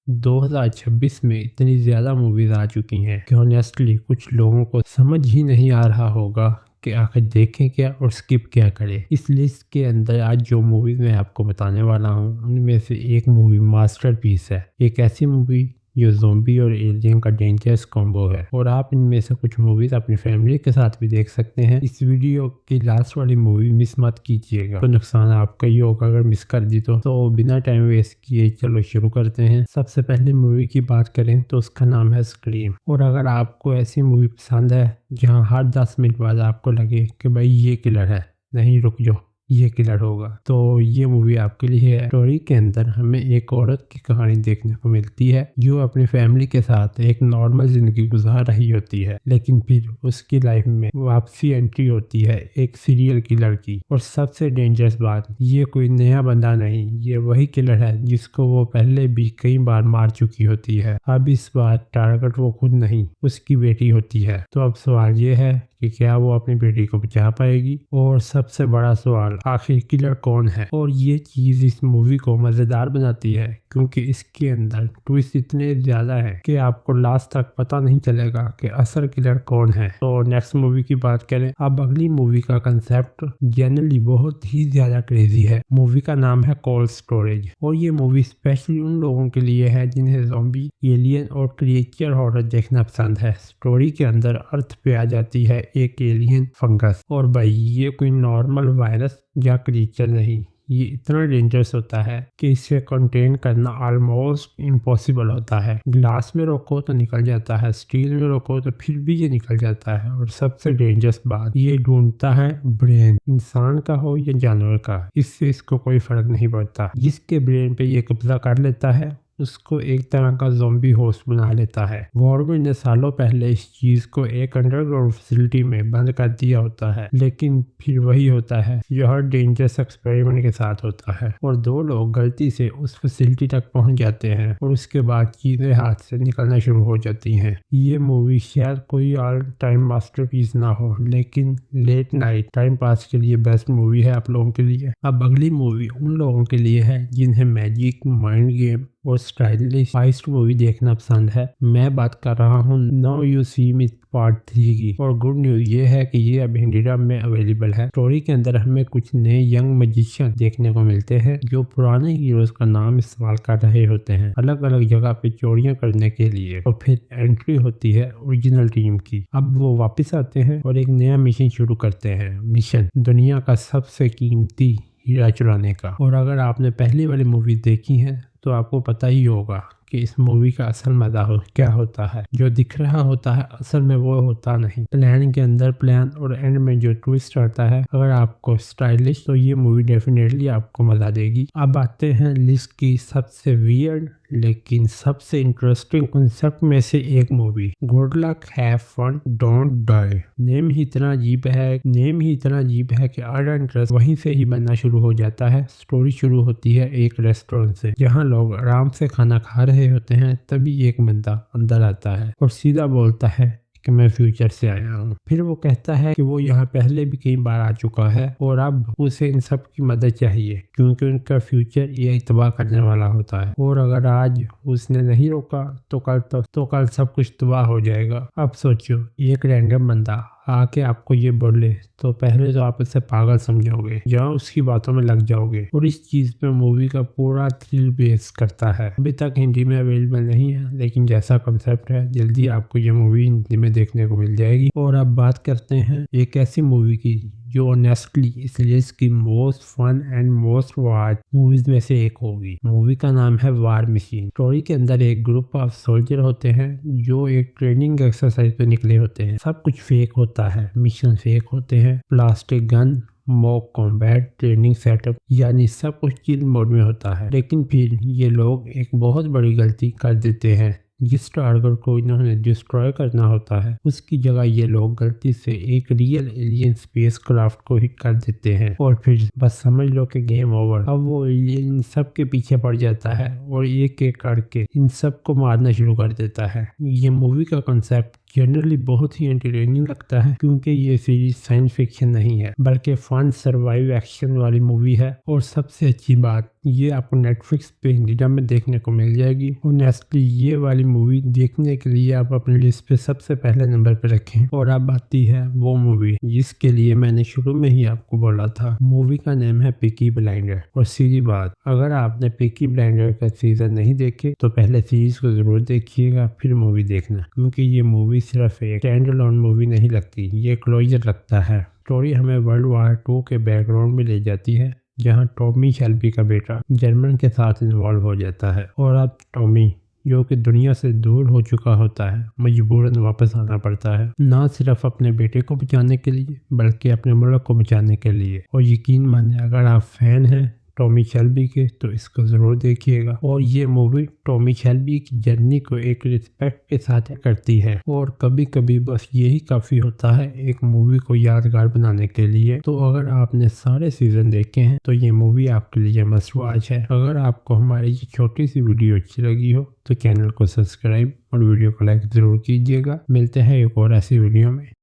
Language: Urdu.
2026 میں اتنی زیادہ موویز آ چکی ہیں کہ آنیسٹلی کچھ لوگوں کو سمجھ ہی نہیں آ رہا ہوگا کہ آخر دیکھیں کیا اور سکپ کیا کرے۔ اس لسٹ کے اندر آج جو موویز میں آپ کو بتانے والا ہوں ان میں سے ایک مووی ماسٹر پیس ہے، ایک ایسی مووی جو زومبی اور ایلین کا ڈینجرس کومبو ہے، اور آپ ان میں سے کچھ موویز اپنی فیملی کے ساتھ بھی دیکھ سکتے ہیں۔ اس ویڈیو کی لاسٹ والی مووی مس مت کیجیے گا، تو نقصان آپ کا ہی ہوگا اگر مس کر دی تو بنا ٹائم ویسٹ کیے چلو شروع کرتے ہیں۔ سب سے پہلے مووی کی بات کریں تو اس کا نام ہے اسکریم، اور اگر آپ کو ایسی مووی پسند ہے جہاں ہر 10 منٹ بعد آپ کو لگے کہ بھائی یہ کلر ہے، نہیں رک جاؤ یہ کلر ہوگا، تو یہ مووی آپ کے لیے ہے۔ اسٹوری کے اندر ہمیں ایک عورت کی کہانی دیکھنے کو ملتی ہے جو اپنی فیملی کے ساتھ ایک نارمل زندگی گزار رہی ہوتی ہے، لیکن پھر اس کی لائف میں واپسی انٹری ہوتی ہے ایک سیریل کلر کی۔ اور سب سے ڈینجرس بات، یہ کوئی نیا بندہ نہیں، یہ وہی کلر ہے جس کو وہ پہلے بھی کئی بار مار چکی ہوتی ہے۔ اب اس بار ٹارگٹ وہ خود نہیں، اس کی بیٹی ہوتی ہے۔ تو اب سوال یہ ہے کہ کیا وہ اپنی بیٹی کو بچا پائے گی؟ اور سب سے بڑا سوال، آخر کلر کون ہے؟ اور یہ چیز اس مووی کو مزیدار بناتی ہے کیونکہ اس کے اندر ٹویسٹ اتنے زیادہ ہے کہ آپ کو لاسٹ تک پتہ نہیں چلے گا کہ اصل کلر کون ہے۔ تو نیکسٹ مووی کی بات کریں، اب اگلی مووی کا کنسیپٹ جنرلی بہت ہی زیادہ کریزی ہے۔ مووی کا نام ہے کولڈ اسٹوریج، اور یہ مووی اسپیشلی ان لوگوں کے لیے ہے جنہیں زومبی، ایلین اور کریچر ہارر دیکھنا پسند ہے۔ اسٹوری کے اندر ارتھ پہ آ جاتی ہے ایک ایلین فنگس، اور بھائی یہ کوئی نارمل وائرس یا کریچر نہیں، یہ اتنا ڈینجرس ہوتا ہے کہ اسے کنٹین کرنا آلموسٹ امپاسبل ہوتا ہے۔ گلاس میں روکو تو نکل جاتا ہے، اسٹیل میں روکو تو پھر بھی یہ نکل جاتا ہے، اور سب سے ڈینجرس بات، یہ ڈھونڈتا ہے برین، انسان کا ہو یا جانور کا، اس سے اس کو کوئی فرق نہیں پڑتا۔ جس کے برین پہ یہ قبضہ کر لیتا ہے اس کو ایک طرح کا زومبی ہوسٹ بنا لیتا ہے۔ گورنمنٹ نے سالوں پہلے اس چیز کو ایک انڈر گراؤنڈ فیسلٹی میں بند کر دیا ہوتا ہے، لیکن پھر وہی ہوتا ہے جو ہر ڈینجرس ایکسپیریمنٹ کے ساتھ ہوتا ہے، اور دو لوگ غلطی سے اس فیسلٹی تک پہنچ جاتے ہیں اور اس کے بعد چیزیں ہاتھ سے نکلنا شروع ہو جاتی ہیں۔ یہ مووی شاید کوئی آل ٹائم ماسٹر پیس نہ ہو، لیکن لیٹ نائٹ ٹائم پاس کے لیے بیسٹ مووی ہے آپ لوگوں کے لیے۔ اب اگلی مووی ان لوگوں کے لیے ہے جنہیں میجک، مائنڈ گیم اور اسٹائلش ہائسٹ مووی دیکھنا پسند ہے۔ میں بات کر رہا ہوں Now You See Me part 3 کی، اور گڈ نیوز یہ ہے کہ یہ اب ہنڈیڈب میں اویلیبل ہے۔ اسٹوری کے اندر ہمیں کچھ نئے ینگ میجیشین دیکھنے کو ملتے ہیں جو پرانے ہیروز کا نام استعمال کر رہے ہوتے ہیں الگ الگ جگہ پہ چوریاں کرنے کے لیے، اور پھر انٹری ہوتی ہے اوریجنل ٹیم کی۔ اب وہ واپس آتے ہیں اور ایک نیا مشن شروع کرتے ہیں، مشن دنیا کا سب سے قیمتی ہیرا چرانے کا۔ اور اگر آپ نے پہلی والی مووی دیکھی ہے تو آپ کو پتہ ہی ہوگا کہ اس مووی کا اصل مزہ کیا ہوتا ہے۔ جو دکھ رہا ہوتا ہے اصل میں وہ ہوتا نہیں، پلان کے اندر پلان، اور اینڈ میں جو ٹویسٹ آتا ہے۔ اگر آپ کو اسٹائلش تو یہ مووی ڈیفینیٹلی آپ کو مزہ دے گی۔ اب آتے ہیں لسٹ کی سب سے ویئرڈ لیکن سب سے انٹرسٹنگ کنسیپٹ میں سے ایک movie, good luck have fun don't die. Name ہی اتنا عجیب ہے کہ آڈا انٹرسٹ وہیں سے ہی بننا شروع ہو جاتا ہے۔ سٹوری شروع ہوتی ہے ایک ریسٹورنٹ سے جہاں لوگ آرام سے کھانا کھا رہے ہوتے ہیں، تبھی ایک بندہ اندر آتا ہے اور سیدھا بولتا ہے کہ میں فیوچر سے آیا ہوں۔ پھر وہ کہتا ہے کہ وہ یہاں پہلے بھی کئی بار آ چکا ہے اور اب اسے ان سب کی مدد چاہیے کیونکہ ان کا فیوچر یہ تباہ کرنے والا ہوتا ہے، اور اگر آج اس نے نہیں روکا تو کل سب کچھ تباہ ہو جائے گا۔ اب سوچو، ایک رینڈم بندہ آ کے آپ کو یہ بولے تو پہلے تو آپ اسے پاگل سمجھو گے یا اس کی باتوں میں لگ جاؤ گے، اور اس چیز پہ مووی کا پورا تھرل بیس کرتا ہے۔ ابھی تک ہندی میں اویلیبل نہیں ہے، لیکن جیسا کنسیپٹ ہے جلدی آپ کو یہ مووی ہندی میں دیکھنے کو مل جائے گی۔ اور اب بات کرتے ہیں ایک ایسی مووی کی جو آنیسٹلی اس لسٹ کی most fun and most watch movies میں سے ایک ہوگی۔ مووی کا نام ہے وار مشین۔ اسٹوری کے اندر ایک گروپ آف سولجر ہوتے ہیں جو ایک ٹریننگ ایکسرسائز پہ نکلے ہوتے ہیں۔ سب کچھ فیک ہوتا ہے، مشن فیک ہوتے ہیں، پلاسٹک گن، موک کمبیٹ، ٹریننگ سیٹ اپ، یعنی سب کچھ چل موڈ میں ہوتا ہے۔ لیکن پھر یہ لوگ ایک بہت بڑی غلطی کر دیتے ہیں۔ جس ٹارگٹ کو انہوں نے ڈسٹروائے کرنا ہوتا ہے اس کی جگہ یہ لوگ غلطی سے ایک ریئل ایلین اسپیس کرافٹ کو ہٹ کر دیتے ہیں، اور پھر بس سمجھ لو کہ گیم اوور۔ اب وہ ایلین ان سب کے پیچھے پڑ جاتا ہے اور ایک ایک کر کے ان سب کو مارنا شروع کر دیتا ہے۔ یہ مووی کا کنسیپٹ جنرلی بہت ہی انٹرٹیننگ لگتا ہے کیونکہ یہ سیریز سائنس فکشن نہیں ہے بلکہ فن سروائیو ایکشن والی مووی ہے، اور سب سے اچھی بات یہ آپ کو نیٹفلکس پہ ہندی ڈب میں دیکھنے کو مل جائے گی۔ اونیسٹلی یہ والی مووی دیکھنے کے لیے آپ اپنی لسٹ پہ سب سے پہلے نمبر پہ رکھیں۔ اور اب آتی ہے وہ مووی جس کے لیے میں نے شروع میں ہی آپ کو بولا تھا۔ مووی کا نام ہے پیکی بلائنڈر۔ اور سیدھی بات، اگر آپ نے پیکی بلائنڈر کا سیزن نہیں دیکھے تو پہلے سیریز کو ضرور دیکھیے گا پھر مووی دیکھنا، کیونکہ یہ مووی صرف ایک اسٹینڈ الون مووی نہیں لگتی، یہ کلوجر لگتا ہے۔ اسٹوری ہمیں ورلڈ وار 2 کے بیک گراؤنڈ میں لے جاتی ہے، جہاں ٹامی شیلبی کا بیٹا جرمن کے ساتھ انوالو ہو جاتا ہے، اور اب ٹامی جو کہ دنیا سے دور ہو چکا ہوتا ہے مجبوراً واپس آنا پڑتا ہے، نہ صرف اپنے بیٹے کو بچانے کے لیے بلکہ اپنے ملک کو بچانے کے لیے۔ اور یقین مانیں اگر آپ فین ہیں ٹامی شیلبی کے تو اس کو ضرور دیکھیے گا۔ اور یہ مووی ٹامی شیلبی کی جرنی کو ایک رسپیکٹ کے ساتھ کرتی ہے، اور کبھی کبھی بس یہی کافی ہوتا ہے ایک مووی کو یادگار بنانے کے لیے۔ تو اگر آپ نے سارے سیزن دیکھے ہیں تو یہ مووی آپ کے لیے مسٹ واچ ہے۔ اگر آپ کو ہماری یہ چھوٹی سی ویڈیو اچھی لگی ہو تو چینل کو سبسکرائب اور ویڈیو کو لائک ضرور کیجیے گا۔ ملتے ہیں ایک اور ایسی ویڈیو میں۔